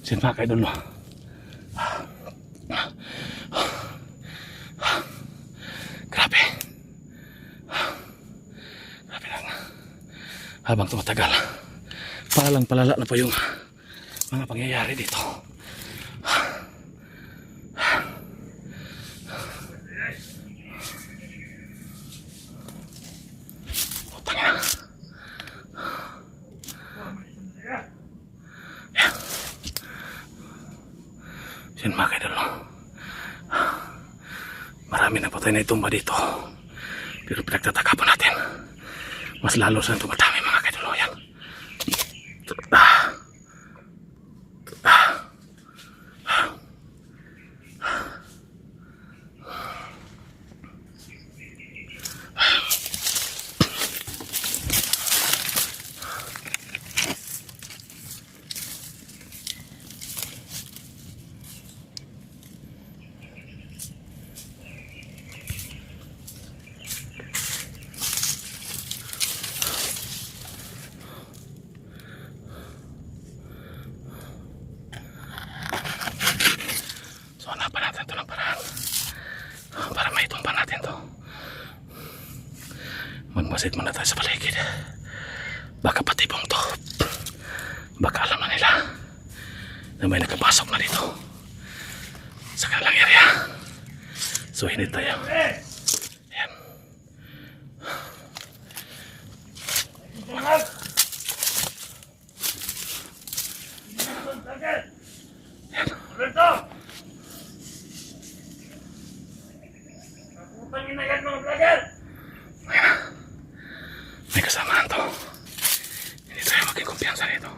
Sin mga kaidol no. Grabe. Grabe lang. Habang tumatagal, palang palala na po yung mga pangyayari dito. Putang ina. Yan mga kaidol no. Marami na patay na itumba dito. Pero pinagtataka po natin, mas lalo sa tumatami mga kaidol. Yan. So hanapan natin ito ng paraan para maitumba natin to. Magmasid muna tayo sa paligid. Baka patibong to. Baka alam na nila na may nakapasok na dito sa kanilang area. So hinit tayo. Ayan. May kasamaan to. Hindi tayo maging kumpiyansa nito.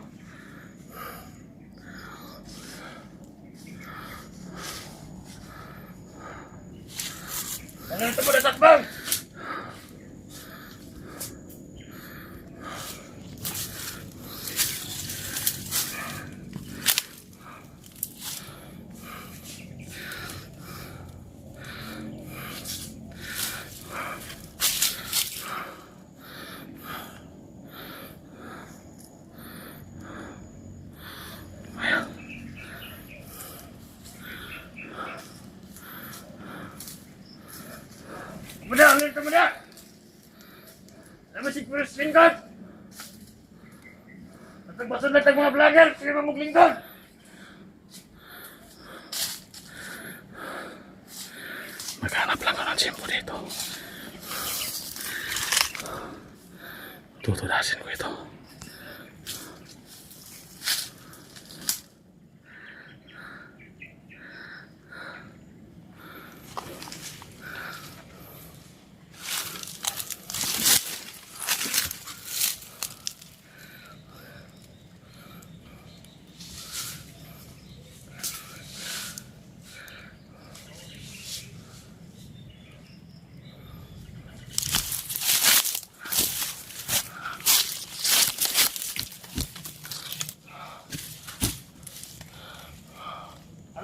Ano ito mo na takbang? Muda, ano ito muda? Ano si First Lingkod? Natagbasod na tag mga vlogger, sige ba mong lingkod? Maghanap lang ako ng simpo dito. Tutudasin ko ito.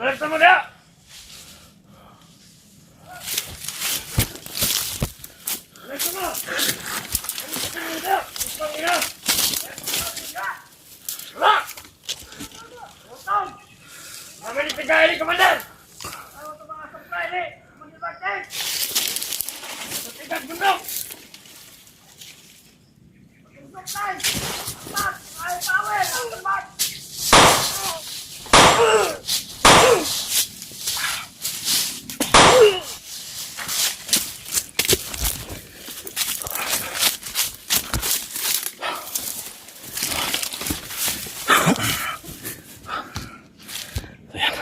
Ano ito muda? Ano ito mo? Ano ito muda? Putang ina! Wala! Utang! Namin itigay ni Commander! Ano ito mga supply ni? Manibagtay! Natigag bundok! Supply! Apat! Ay power! Ang lamat! Ayan.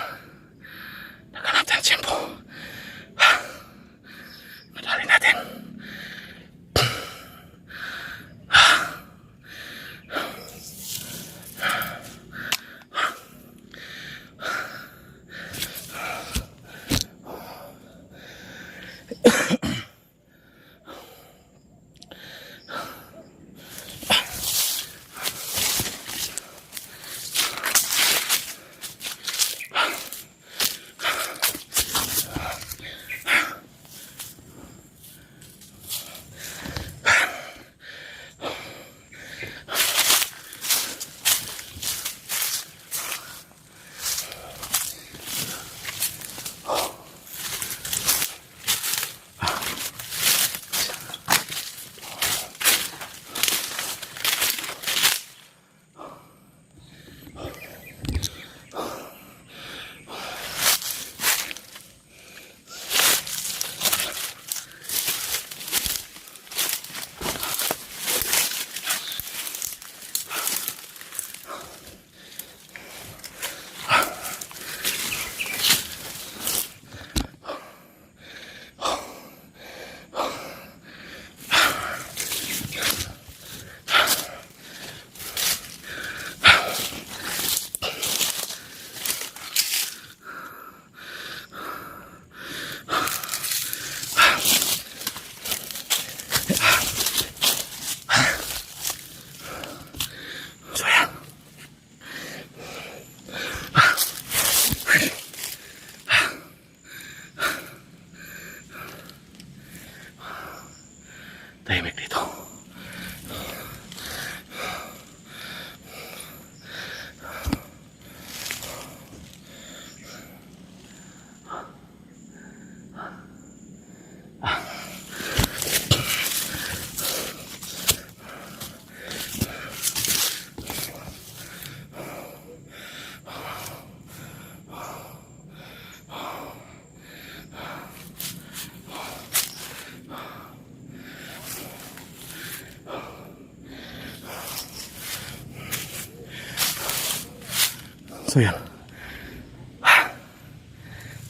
So yan.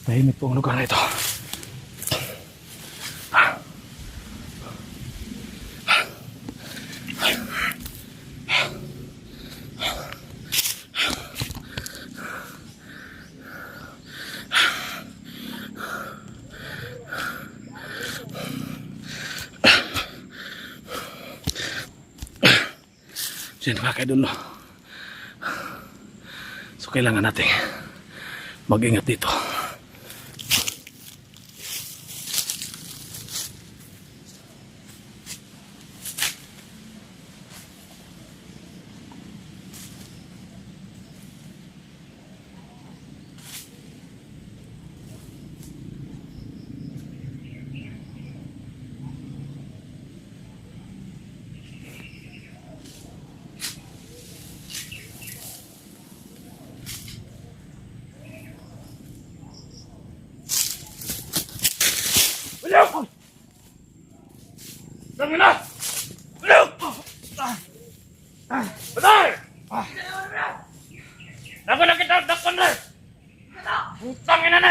Tahimik po ang lugar na ito. Diyan mga kaidol. So kailangan natin mag-ingat dito. Baliw! Tangin na! Baliw! Patay! Naku na kita dakon na! Tangin na na!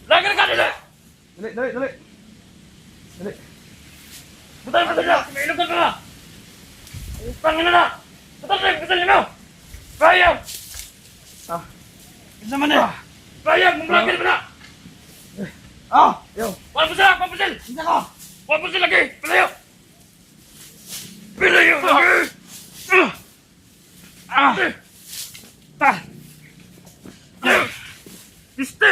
Lagi na ka nila! Dali. Patay na! May ilugan ka na! Tangin na na! Patay na! Bayang! Isa man na! Bayang! Mumulagin mo na! Yo. Papasil! Hindi ko! Papasil lagi! Palayo! Palayo lagi! Iste!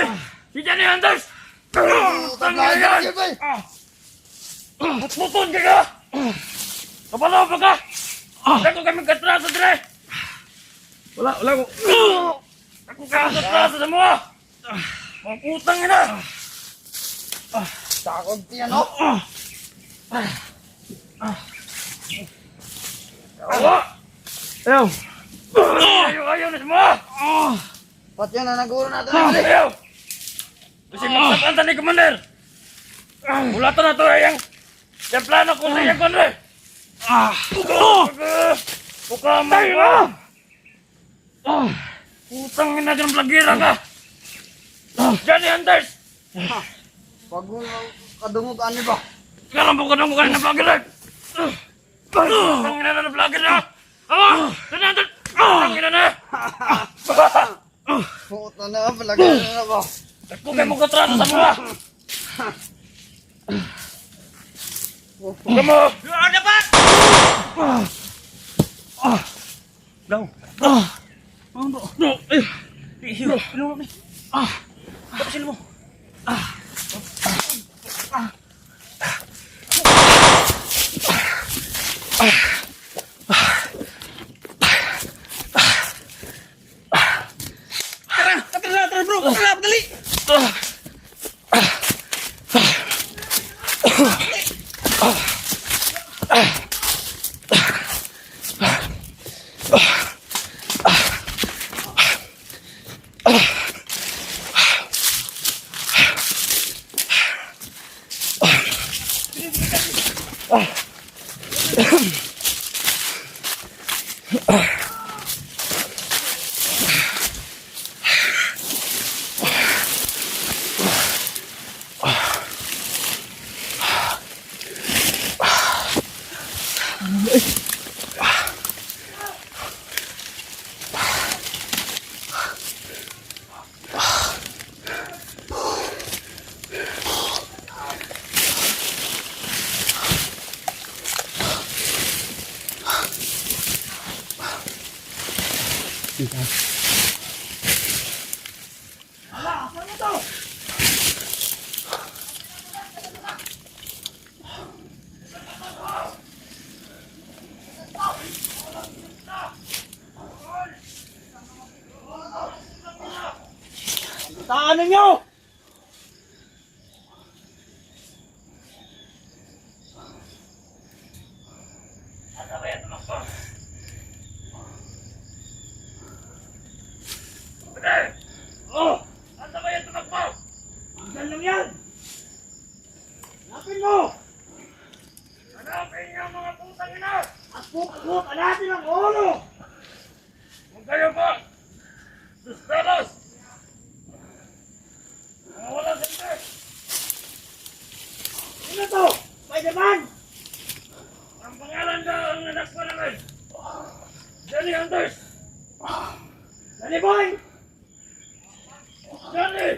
Si Johnny Anders! Tangin na yan! Putputun ka ka! Kapalaw pa ka! Dako kami katraso dire! Wala ko. Dako kami katraso sa mga! Mga putang ina! Takot yan, oh. Awa! Yo. Ayaw na sa mga! Pat yan na naguro natin na mali. Ayaw! Kasi magsakanta ni Commander! Bulatan na ito yung plano ko sa iyang konre! Buka mo ka! Putang ina dyan plagira ka! Johnny Anders! Pag mo kadungutan niyo ba? Karambok ka ng mukha na plagira! Putang ina na plagira na! Awa! Johnny Anders! Putang ina na! Puta na, palagay na ba? Ako kayo mong katrato sa mga! Buka mo! Ano ba? Daw. Ano? No. Hiyo. Ano mo? Tapusin mo. Tara bro. Tara, dali. Tahanan niyo! Asa ba yan tumakbo? Hanggang lang yan! Hanapin mo! Hanapin niyo mga putang ina! At pupuk, alatin ang ulo! Huwag kayo po! Sustalos! Mga walang sente! Sino to? Spider-Man! Ang pangalan daw ang anak ko naman. Johnny Hunters! Johnny Boy! Johnny!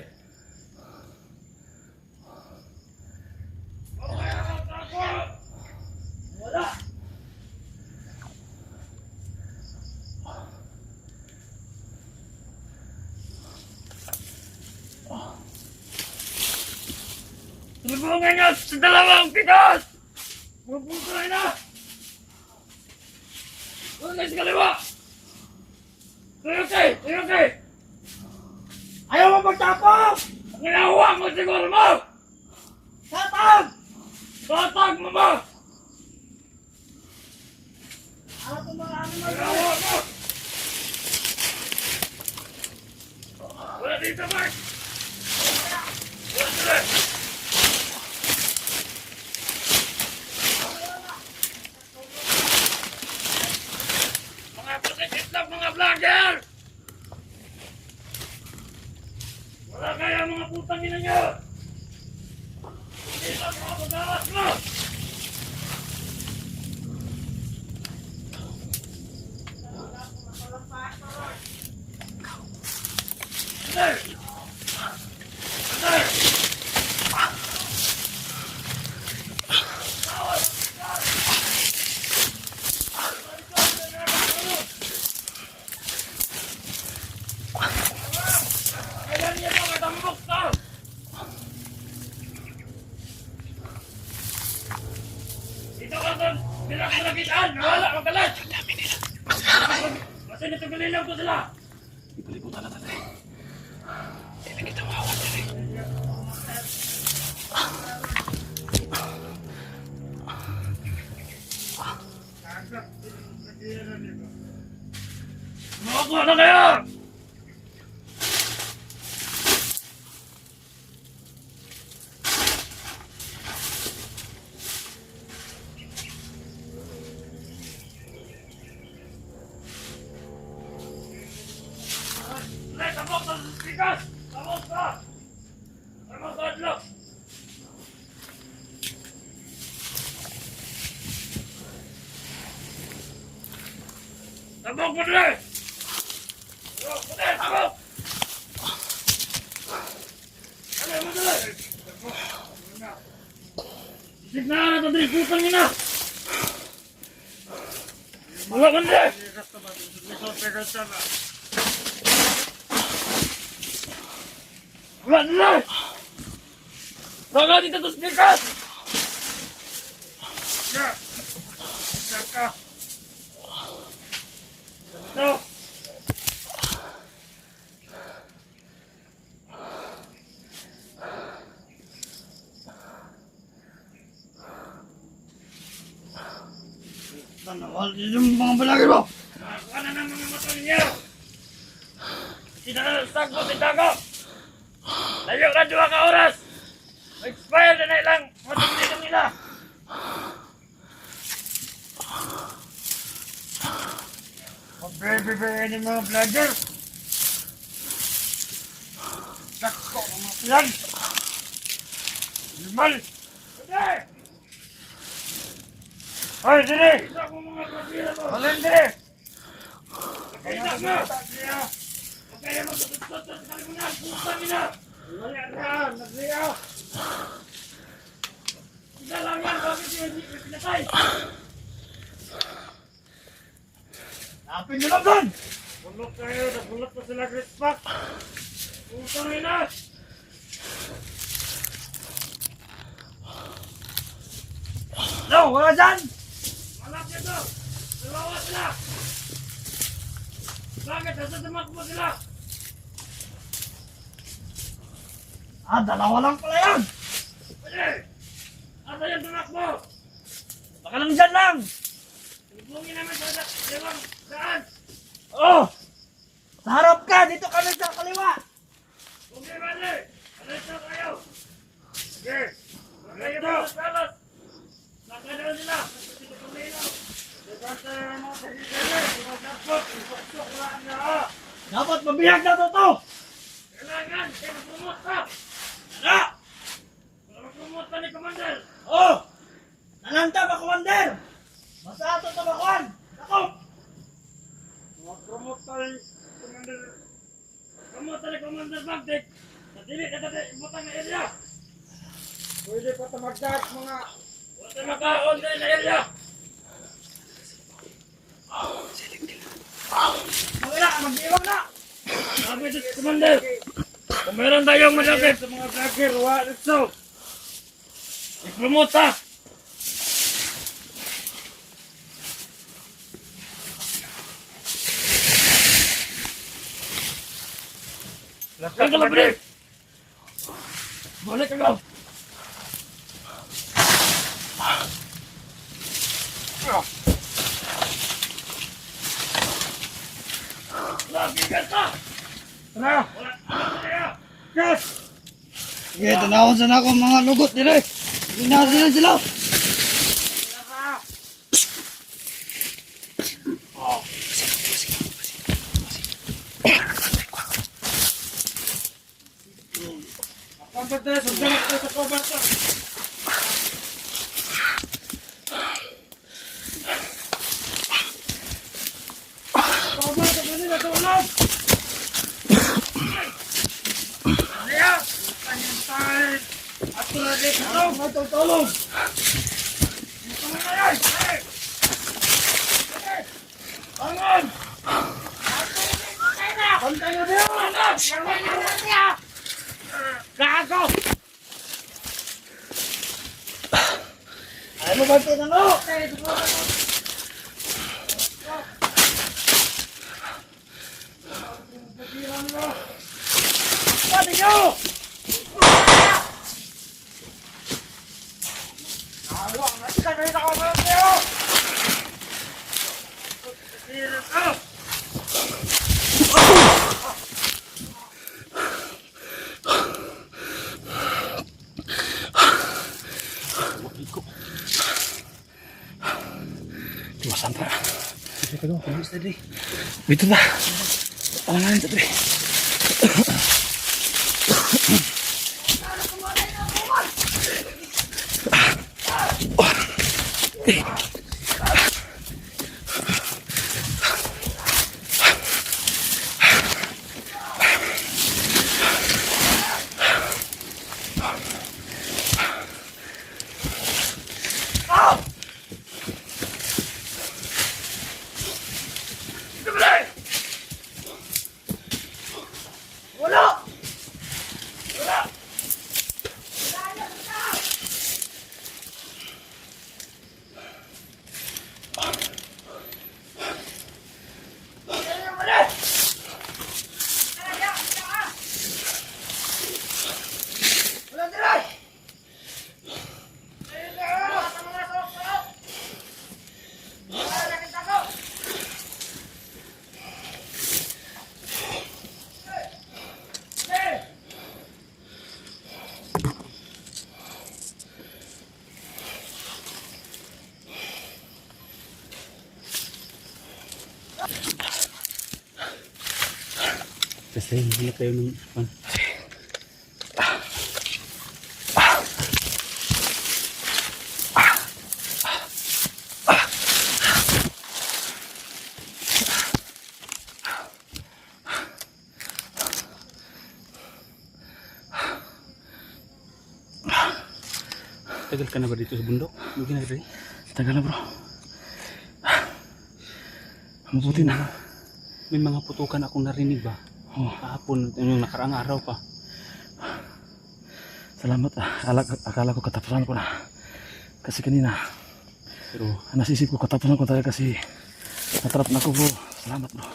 Okay ako, ako! Wala! Tulungan niyo sa dalawang pitas! Pupuntuhin na! Doon kayo sa kaliwa! Tuyo kay! Ayaw mo magtapos! Ang ginawa mo siguro mo! Tatag! Tatag mo ba? Ano itong mga animal? Ginawa mo! Wala dito, Mark! Wala dito! Mga vlogger! Wala kaya mga putang ina nyo! Hindi lang mga pag-awas mo! Sir! Sir! Ayan niya mga tambok to! Dito ka doon! Pinakalagitan! Nawala ang kalat! Ang dami nila. Kasi natagalilang ko sila! Ipalibutan na tatay. Hindi na kita mawawag yan eh. Makakuha na kayo! Tabok sa sikas! Tabok sa! Tabok sa adlo! Tabok mo dali! Tabok mo dali! Tabok! Dali mo dali! Isip na na ito dali! Putang ina! Wala ka dali! Wala dali! Baka dito ito sikas! Saka! No! Tanawal yung mga balagay mo! Nakakuha na ng mga mata ninyo! Sinasag mo si Dago! Layo ka 2 ka oras! Expired na ilang matindi nila! Magbibigay ng mga vlogger! Sakko mga vlog! Limal! Sige! Hoy, dire! Isa ko mga vlogger mo! Halin dire! Nakaitak mo! Huwag kayo magtututot sa kalimunan! Puta nila! Wala na! Nagliya! Isa lang yan! Bakit hindi pinatay? Napin nyo lang doon! Bulok kayo! Nabulok na sila Chris Pack! Putang ina! No! Wala dyan! Malap nyo to! Dalawa sila! Bakit? Nasasamak mo sila! Dalawa lang pala yan! Pwede! Asa yung tumak mo? Baka lang dyan lang! Tugungin naman sa dalawang saan? Oh! Sa harap ka! Dito ka na sa kaliwa! Okay, bale! Alito kayo! Sige! Kayo ba sa salas? Nakadaan sila! Dito kumilaw! Dito sa mga pasisere! Sumasapot! Ipasok lang na! Dapat mabihag na to! Kailangan! Kaya mag-promote ka! Ano? Para mag-promote ka ni Commander! Oo! Nalanta ba, Commander? Basta ato tabakuan! Ako! Mag-promote ka ni Commander! Promote ka ni Commander Bagdik! Sa dili ka dati ibutang na area! Pwede pa tamagdag mga... Pwede magkaon din na area! Magila! Mag-iwag na! Sabi sa Commander! Kung meron tayong malapit sa mga vlogger, wala dito! I-promote ha! Lakas ka lang, Balik! Balik ka lang! Lagi ka ka! Tara! Wala kaya! Yes! Sige, tanawon sa na akong mga lugot dire. Ginasa na sila. Kapatid, sundan ako sa kabata! Kabata, kanina sa ulam! Kaya! Kanyang tayo! At tulad dito! Matutulog! Ito mo na yan! Bangon! Pantay na din! Gago! Ayaw mo ba ito na no? Pati nyo! Nawa! Nasika na rin ako mga kayo! Pati ka! Iwasan pa. Dito na. Alangan dito. Kasi hindi na kayo ng pan. Tagal ka na ba dito sa bundok? Hindi na rin. Tagal na bro. Mabuti na. May mga putukan akong narinig ba? Oh, Kahapon, yung nakaraang araw pa. salamat ah. Akala ko katapusan ko na. Kasi kanina, Pero nasisip ko katapusan ko talaga kasi natrap na ako bro. Salamat bro.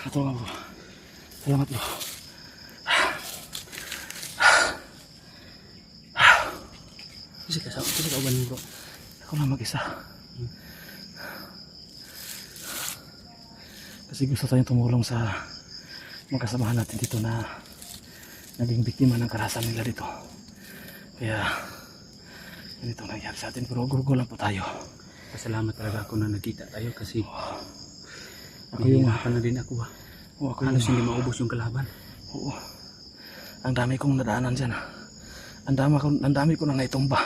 Natulungan bro. Salamat bro. kasi ka ba bro? Ako lang mag-isa. Kasi gusto tayong tumulong sa mga kasamahan natin dito na naging biktima ng karahasan nila dito. Kaya ganito nangyari sa atin, pero gugulo lang po tayo. Pasalamat talaga ako na nagkita tayo kasi Ako yung... Nahihirapan na din ako ba? Oo, ako Halos yung... hindi maubos yung kalaban. Oo. Ang dami kong nadaanan dyan. Ang dami ko na naitumba.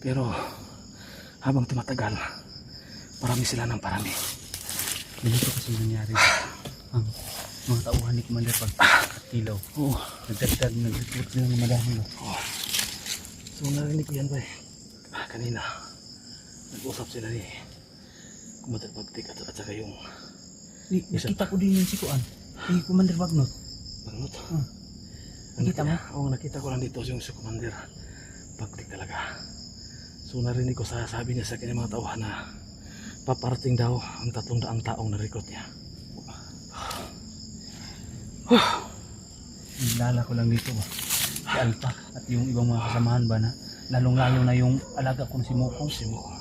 Pero habang tumatagal, parami sila ng parami. Ganito kasi nangyari. Ang mga tauhan ni Commander pag kilaw. Oo. Nagdagdag sila ng madami. Oo. So narinig ko yan ba kanina. Nag-usap sila ni Commander Bagtik at saka yung Nakita ko din yung sikuan. Si Commander Bagnot. Bangot. Nakita mo? Oo, nakita ko lang dito yung si Commander Bagtik talaga. So narinig ko sabi niya sa kanyang mga tauhan na paparating daw ang 300 taong na-recruit niya. Nilala ko lang dito ba? Si Alpha at yung ibang mga kasamahan ba na lalong-lalo na yung alaga ko na si Mokong. Si Moko.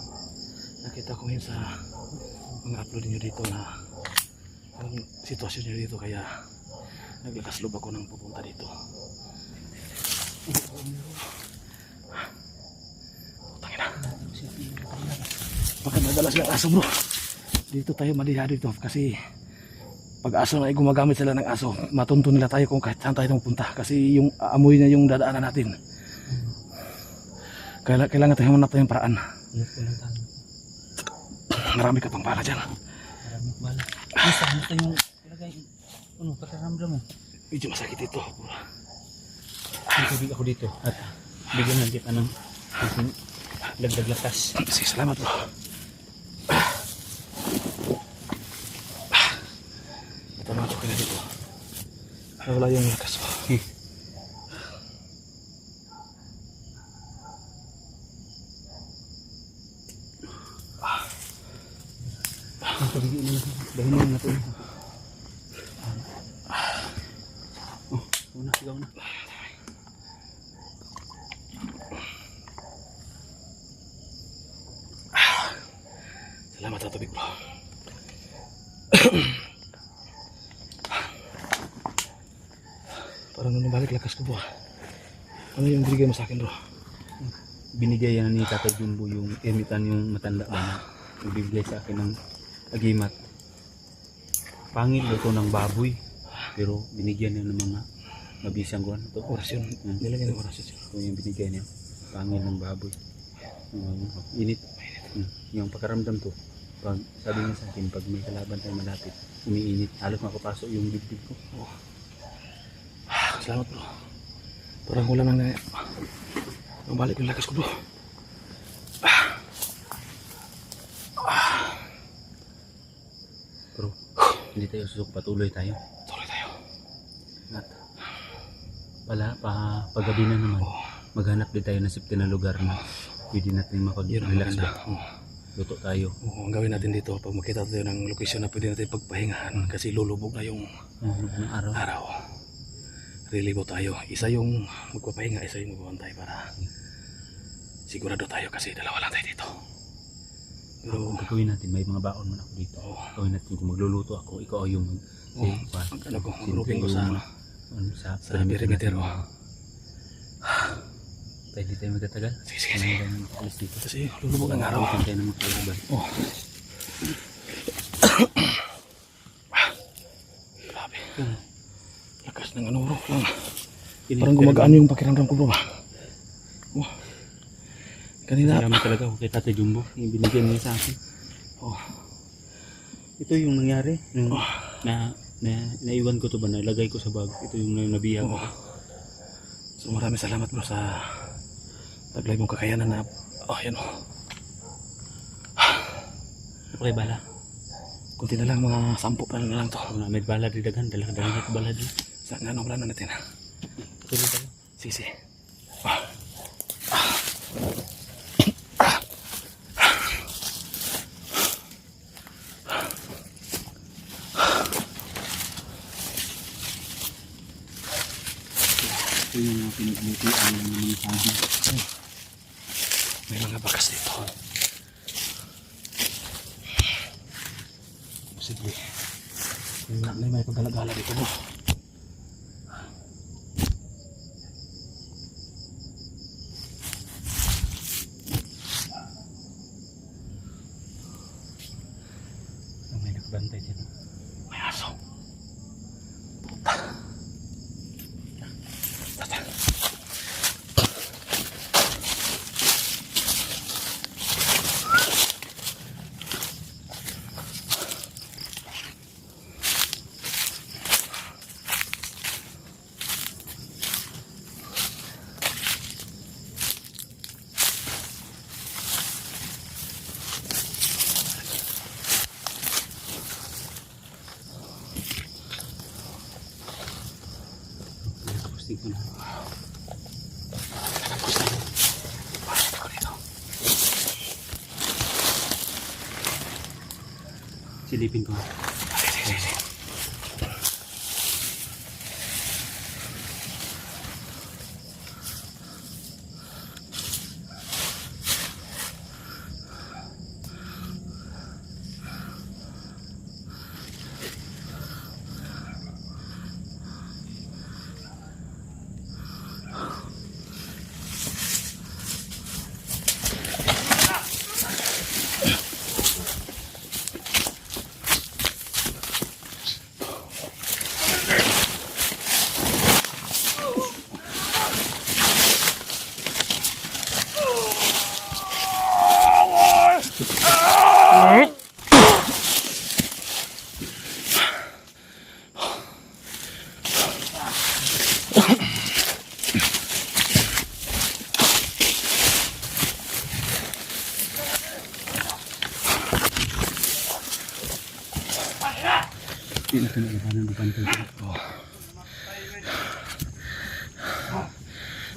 Nakita ko yun sa mga upload niyo dito na ang sitwasyon niyo dito kaya naglakas loob ako nang pupunta dito. Tangina. Baka madalas ng aso bro. Dito tayo malihado dito kasi pag aso na ay gumagamit sila ng aso, matunto nila tayo kung kahit saan tayo pupunta kasi yung amoy na yung dadaanan natin. Kailangan tayo hanap tayong paraan. Marami ka pang bala dyan. Marami bala. Basta yung ilagay. Ano, pagkaramdam mo. Medyo masakit ito. Tubig ako dito at bigyan na kita ng dagdag lakas. Sige, salamat bro. Natanong ko na dito. Wala yung lakas ko. Pagiging mo dahil mo na ito. Una, sigaw na. Salamat sa tubig bro. Parang nabalik lakas ko bro. Ano yung binigay mo sa akin bro? Binigay yan ni Tatay Jumbo yung emitan yung matanda ba na ibibigay sa akin ng agimat. Pangil ito ng baboy pero binigyan niya ng mga mabisang kuwan ito. Orasyon. Nilagyan ng orasyon siya. Ito yung binigay niya. Pangil ng baboy. Init. Yung pakaramdam to. Pag sabi niya sa akin, pag may kalaban tayo malapit, umiinit. Halos makapasok yung dibdib ko. Salamat bro. Parang wala nang balik yung lakas ko bro. Pero hindi tayo susuk, patuloy tayo. Tuloy tayo. At paggabi na naman, maghanap din tayo ng safety na lugar na pwede natin makapag-relax ba. Luto tayo. Oo, ang gawin natin dito, pag makita tayo ng location na pwede natin pagpahingahan kasi lulubog na yung araw. Relibo tayo. Isa yung magpapahinga, isa yung magbabantay para sigurado tayo kasi dalawa lang tayo dito. Pero kung gagawin natin, may mga baon man ako dito. Gawin natin kung magluluto ako, ikaw yung Grouping ko sa perimeter. Tayo di tayo magtatagal. Sige. Alis dito. Kasi lulubog ang araw. Hindi tayo na magkalaban. Grabe. Lakas ng ano bro. Parang gumagaan yung pakiramdam ko bro ba. Kanina. Salamat talaga ako kay Tatay Jumbo. Yung binigyan niya sa akin. Ito yung nangyari. Nung naiwan ko to ba, nalagay ko sa bag. Ito yung nabihag ako. So maraming salamat bro sa taglay mong kakayanan na yan o. Okay, bala. Kunti na lang, mga 10 pa na lang to. May bala di dagan, dalang bala di. Saan nga plano natin ha? Tuloy tayo. Sige. Ito yung mga pinagbutian ng mga sabi. May mga bakas dito. Posible. May paggalagala dito bro. May nakabantay dyan. Posting ko na. Bakit ko dito? Silipin ko. Sige. Hindi natin alabanan ng pantay.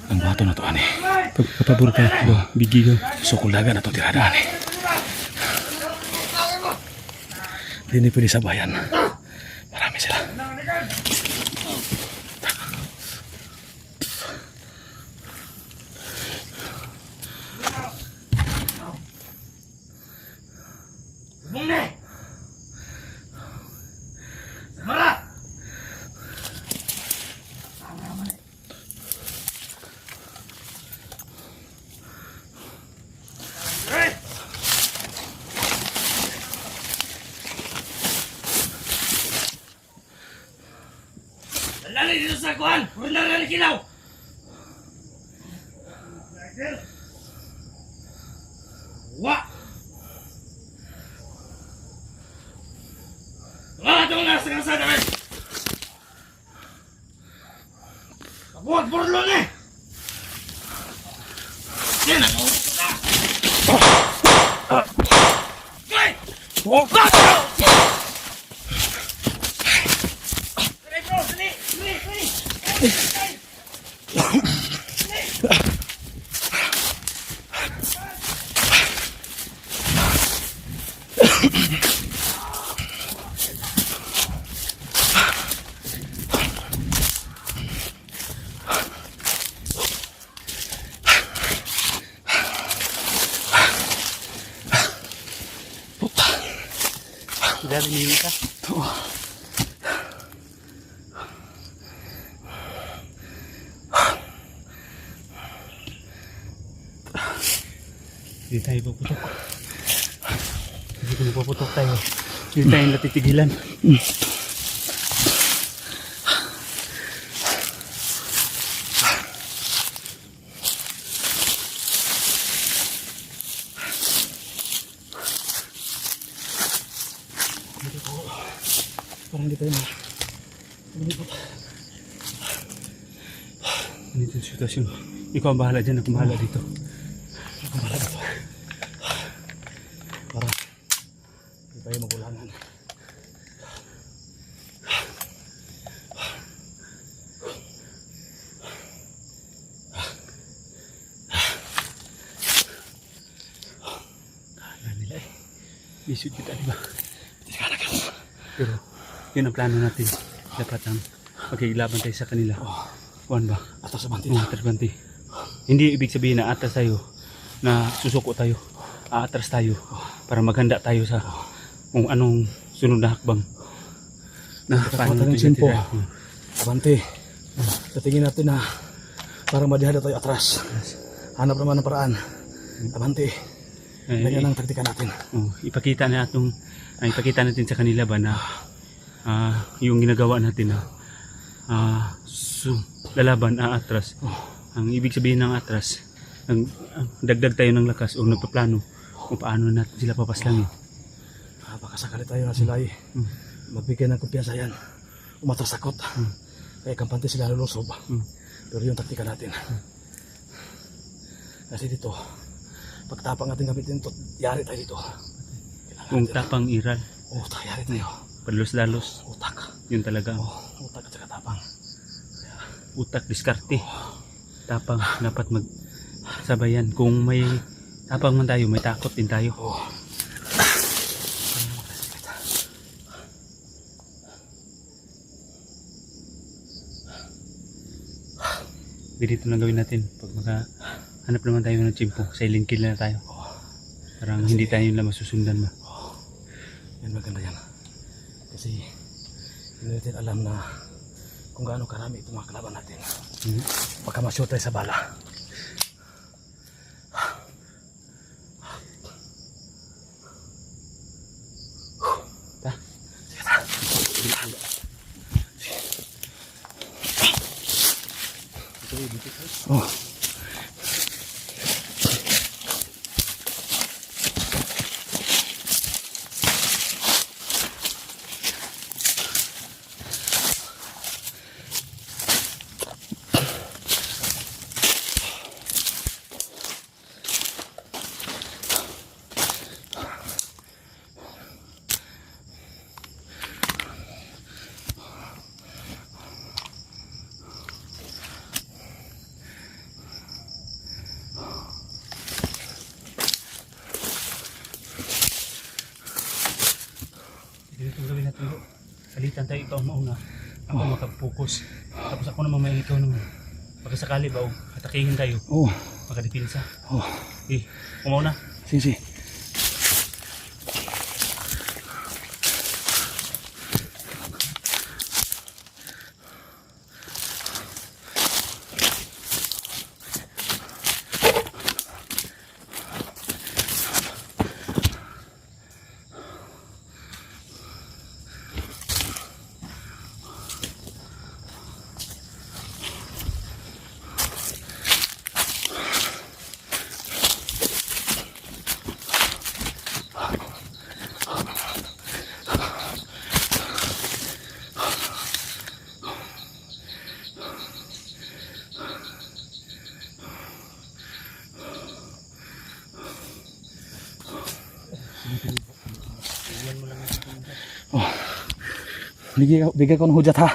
Ang bato na to, ani. Pagpapabor ka, bigi ka. Sukulaga na to tirada, ani. Hindi pwede sa bayan. Marami sila. Bumne! Mara! Lali dito sa kuhan! Puro na lali kilaw! Wa! Wala itong nasa kalsada, men! Kabuhat burlon eh! Yan ang ulit na! Gay! Dali bro! Dali! Dali! Dali! Dali niyo ka. Hindi tayo paputok. Kasi kung paputok tayo, hindi tayo natitigilan. Parang hindi tayo na. Ganito yung sitwasyon. Ikaw ang bahala dyan, ako bahala dito. Ako malala dito. Para hindi tayo magulangan. Kala nila eh. Bisod kita, di ba? Hindi ka na ganun. Pero yun ang plano natin. Dapat ang magkikilaban tayo sa kanila. Kuhan ba? Atas sa banti Oo, na. atras banti. Hindi ibig sabihin na atras tayo, na susuko tayo, aatras tayo, para maghanda tayo sa kung anong sunod na hakbang. Na paano ng natin simpo. natira. Abante. Sa tingin natin na parang madihada tayo atras. Hanap naman ng paraan. Abante. Ganyan ang taktika natin. Ipakita natin sa kanila ba na yung ginagawa natin na lalaban, aatras. Ang ibig sabihin ng atras, dagdag tayo ng lakas o nagpaplano kung paano natin sila papaslangin. Baka sakali tayo na sila ay magbigay ng kumpiyansa yan. Umatras takot. Kaya kampante sila lulusob. Pero yung taktika natin. Kasi dito, pagtapang natin gamitin ito, yari tayo dito. Kung tapang iral, Yari tayo. palos-dalos, Utak. yun talaga. Utak at saka tapang. utak, diskarte. Tapang, dapat magsabayan. Kung may tapang man tayo, may takot din tayo. Ganito na gawin natin. Pag makahanap naman tayo ng tsimpo, silent kill na tayo. Parang hindi tayo nila masusundan ba. Yan maganda yan. Kasi hindi natin alam na kung gaano karami itong mga kalaban natin. Baka ma-shoot tayo sa bala. Ta. Sige ta. Oh. Ganito ang gawin natin bro. Salitan tayo, ikaw mauna. Ako makapukos. Tapos ako naman may ikaw naman. Pagkasakali ba, atakihin tayo. Oh. Makadipinsa. Oh. Kumauna. Sige, sige. Oh. Bigay ko ng hudyat ha.